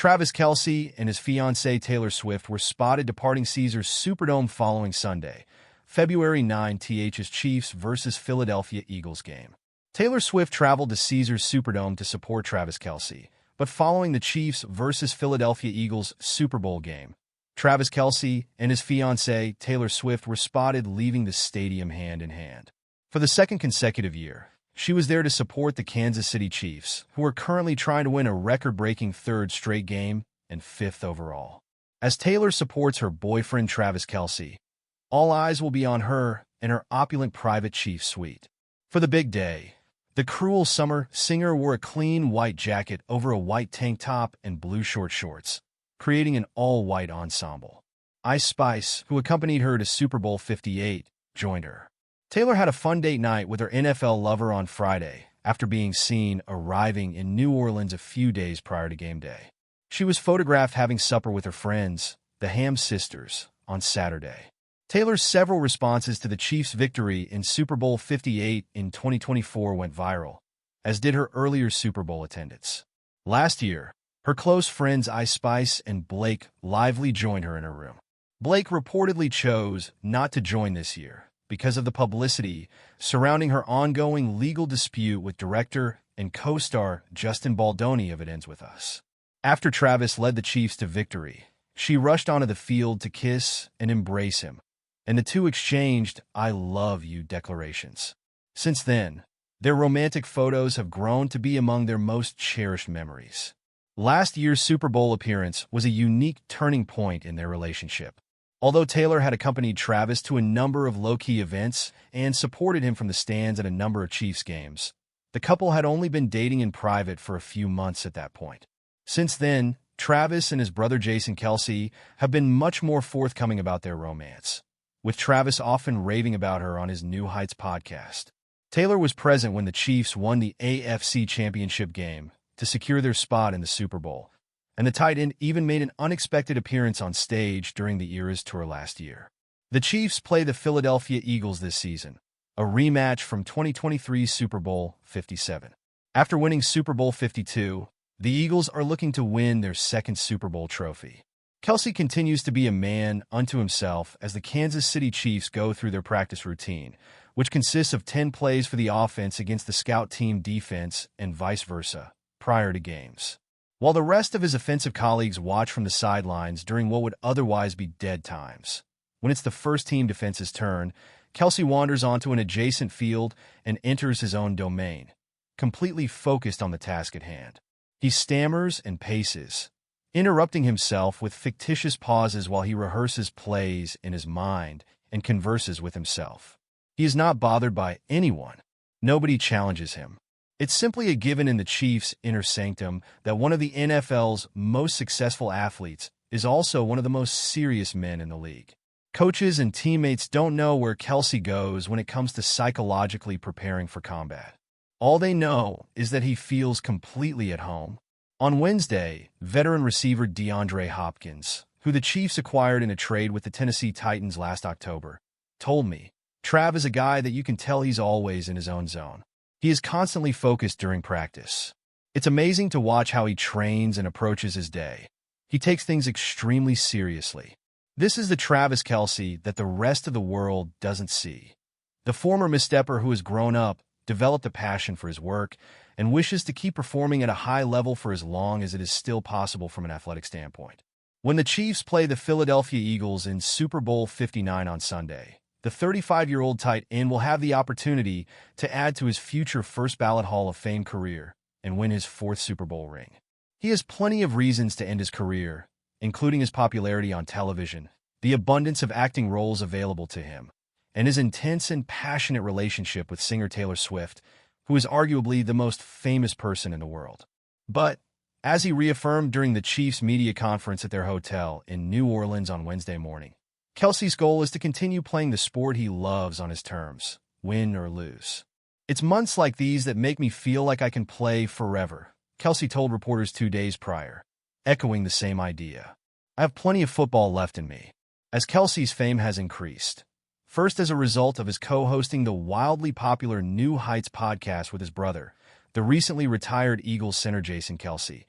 Travis Kelce and his fiancée Taylor Swift were spotted departing Caesars Superdome following Sunday, February 9th's Chiefs vs. Philadelphia Eagles game. Taylor Swift traveled to Caesars Superdome to support Travis Kelce, but following the Chiefs vs. Philadelphia Eagles Super Bowl game, Travis Kelce and his fiancée Taylor Swift were spotted leaving the stadium hand in hand. For the second consecutive year, she was there to support the Kansas City Chiefs, who are currently trying to win a record-breaking third straight game and fifth overall. As Taylor supports her boyfriend Travis Kelce, all eyes will be on her and her opulent private Chiefs suite. For the big day, the cruel summer singer wore a clean white jacket over a white tank top and blue short shorts, creating an all-white ensemble. Ice Spice, who accompanied her to Super Bowl 58, joined her. Taylor had a fun date night with her NFL lover on Friday after being seen arriving in New Orleans a few days prior to game day. She was photographed having supper with her friends, the Ham sisters, on Saturday. Taylor's several responses to the Chiefs' victory in Super Bowl 58 in 2024 went viral, as did her earlier Super Bowl attendance. Last year, her close friends Ice Spice and Blake Lively joined her in her room. Blake reportedly chose not to join this year because of the publicity surrounding her ongoing legal dispute with director and co-star Justin Baldoni of It Ends With Us. After Travis led the Chiefs to victory, she rushed onto the field to kiss and embrace him, and the two exchanged "I love you" declarations. Since then, their romantic photos have grown to be among their most cherished memories. Last year's Super Bowl appearance was a unique turning point in their relationship. Although Taylor had accompanied Travis to a number of low-key events and supported him from the stands at a number of Chiefs games, the couple had only been dating in private for a few months at that point. Since then, Travis and his brother Jason Kelce have been much more forthcoming about their romance, with Travis often raving about her on his New Heights podcast. Taylor was present when the Chiefs won the AFC Championship game to secure their spot in the Super Bowl, and the tight end even made an unexpected appearance on stage during the Eras Tour last year. The Chiefs play the Philadelphia Eagles this season, a rematch from 2023's Super Bowl 57. After winning Super Bowl 52, the Eagles are looking to win their second Super Bowl trophy. Kelce continues to be a man unto himself as the Kansas City Chiefs go through their practice routine, which consists of 10 plays for the offense against the scout team defense and vice versa, prior to games, while the rest of his offensive colleagues watch from the sidelines during what would otherwise be dead times. When it's the first-team defense's turn, Kelce wanders onto an adjacent field and enters his own domain, completely focused on the task at hand. He stammers and paces, interrupting himself with fictitious pauses while he rehearses plays in his mind and converses with himself. He is not bothered by anyone. Nobody challenges him. It's simply a given in the Chiefs' inner sanctum that one of the NFL's most successful athletes is also one of the most serious men in the league. Coaches and teammates don't know where Kelce goes when it comes to psychologically preparing for combat. All they know is that he feels completely at home. On Wednesday, veteran receiver DeAndre Hopkins, who the Chiefs acquired in a trade with the Tennessee Titans last October, told me, "Trav is a guy that you can tell he's always in his own zone. He is constantly focused during practice. It's amazing to watch how he trains and approaches his day. He takes things extremely seriously." This is the Travis Kelce that the rest of the world doesn't see. The former misstepper who has grown up, developed a passion for his work, and wishes to keep performing at a high level for as long as it is still possible from an athletic standpoint. When the Chiefs play the Philadelphia Eagles in Super Bowl 59 on Sunday, the 35-year-old tight end will have the opportunity to add to his future first-ballot Hall of Fame career and win his fourth Super Bowl ring. He has plenty of reasons to end his career, including his popularity on television, the abundance of acting roles available to him, and his intense and passionate relationship with singer Taylor Swift, who is arguably the most famous person in the world. But, as he reaffirmed during the Chiefs' media conference at their hotel in New Orleans on Wednesday morning, Kelce's goal is to continue playing the sport he loves on his terms, win or lose. "It's months like these that make me feel like I can play forever," Kelce told reporters 2 days prior, echoing the same idea. "I have plenty of football left in me." As Kelce's fame has increased, first as a result of his co-hosting the wildly popular New Heights podcast with his brother, the recently retired Eagles center Jason Kelce,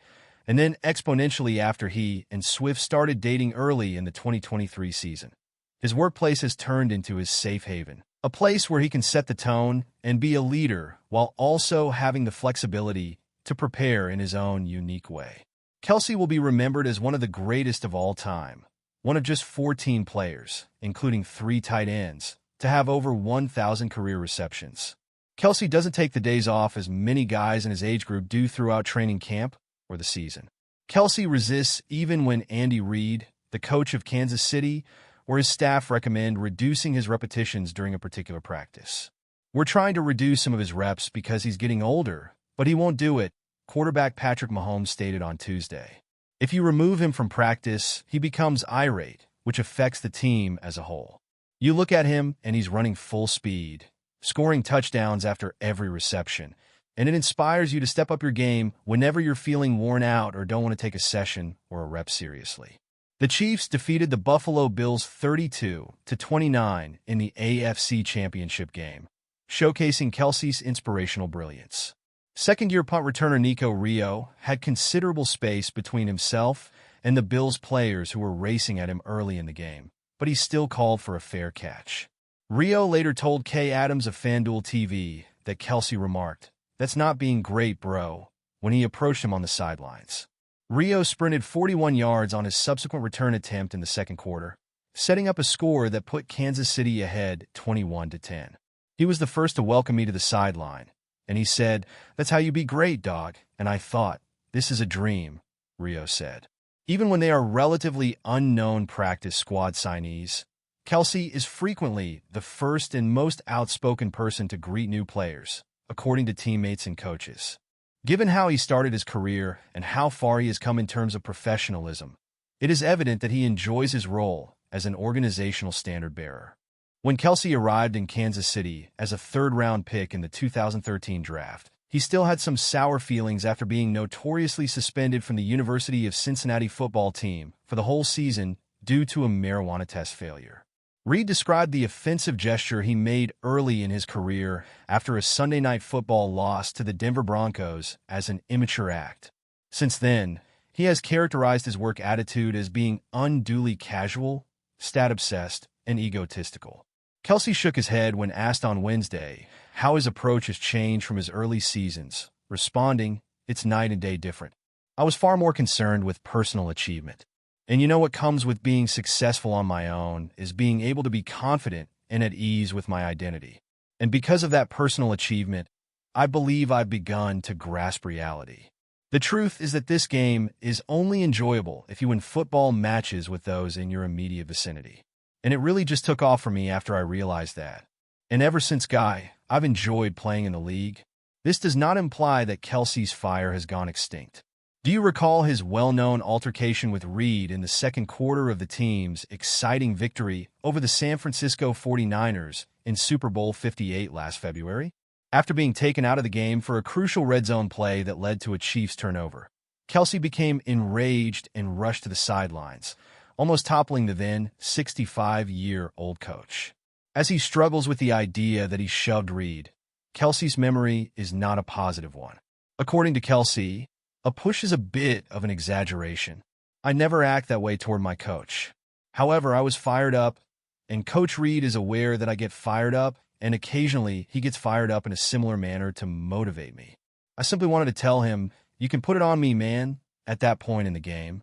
and then exponentially after he and Swift started dating early in the 2023 season. His workplace has turned into his safe haven, a place where he can set the tone and be a leader while also having the flexibility to prepare in his own unique way. Kelce will be remembered as one of the greatest of all time, one of just 14 players, including 3 tight ends, to have over 1,000 career receptions. Kelce doesn't take the days off as many guys in his age group do throughout training camp or the season. Kelce resists even when Andy Reid, the coach of Kansas City, or his staff recommend reducing his repetitions during a particular practice. "We're trying to reduce some of his reps because he's getting older, but he won't do it," quarterback Patrick Mahomes stated on Tuesday. "If you remove him from practice, he becomes irate, which affects the team as a whole. You look at him and he's running full speed, scoring touchdowns after every reception, and it inspires you to step up your game whenever you're feeling worn out or don't want to take a session or a rep seriously." The Chiefs defeated the Buffalo Bills 32-29 in the AFC Championship game, showcasing Kelce's inspirational brilliance. Second-year punt returner Nico Rio had considerable space between himself and the Bills players who were racing at him early in the game, but he still called for a fair catch. Rio later told Kay Adams of FanDuel TV that Kelce remarked, "That's not being great, bro," when he approached him on the sidelines. Rio sprinted 41 yards on his subsequent return attempt in the second quarter, setting up a score that put Kansas City ahead 21-10. "He was the first to welcome me to the sideline, and he said, 'That's how you be great, dog,' and I thought, 'This is a dream,'" Rio said. Even when they are relatively unknown practice squad signees, Kelce is frequently the first and most outspoken person to greet new players, according to teammates and coaches. Given how he started his career and how far he has come in terms of professionalism, it is evident that he enjoys his role as an organizational standard-bearer. When Kelce arrived in Kansas City as a third-round pick in the 2013 draft, he still had some sour feelings after being notoriously suspended from the University of Cincinnati football team for the whole season due to a marijuana test failure. Reid described the offensive gesture he made early in his career after a Sunday Night Football loss to the Denver Broncos as an immature act. Since then, he has characterized his work attitude as being unduly casual, stat-obsessed, and egotistical. Kelce shook his head when asked on Wednesday how his approach has changed from his early seasons, responding, "It's night and day different. I was far more concerned with personal achievement. And you know what comes with being successful on my own is being able to be confident and at ease with my identity. And because of that personal achievement, I believe I've begun to grasp reality. The truth is that this game is only enjoyable if you win football matches with those in your immediate vicinity. And it really just took off for me after I realized that. And ever since, I've enjoyed playing in the league." This does not imply that Kelce's fire has gone extinct. Do you recall his well-known altercation with Reid in the second quarter of the team's exciting victory over the San Francisco 49ers in Super Bowl 58 last February? After being taken out of the game for a crucial red zone play that led to a Chiefs turnover, Kelce became enraged and rushed to the sidelines, almost toppling the then 65-year-old coach. As he struggles with the idea that he shoved Reid, Kelce's memory is not a positive one. According to Kelce, "A push is a bit of an exaggeration. I never act that way toward my coach. However, I was fired up, and Coach Reid is aware that I get fired up, and occasionally he gets fired up in a similar manner to motivate me. I simply wanted to tell him, 'You can put it on me, man,' at that point in the game."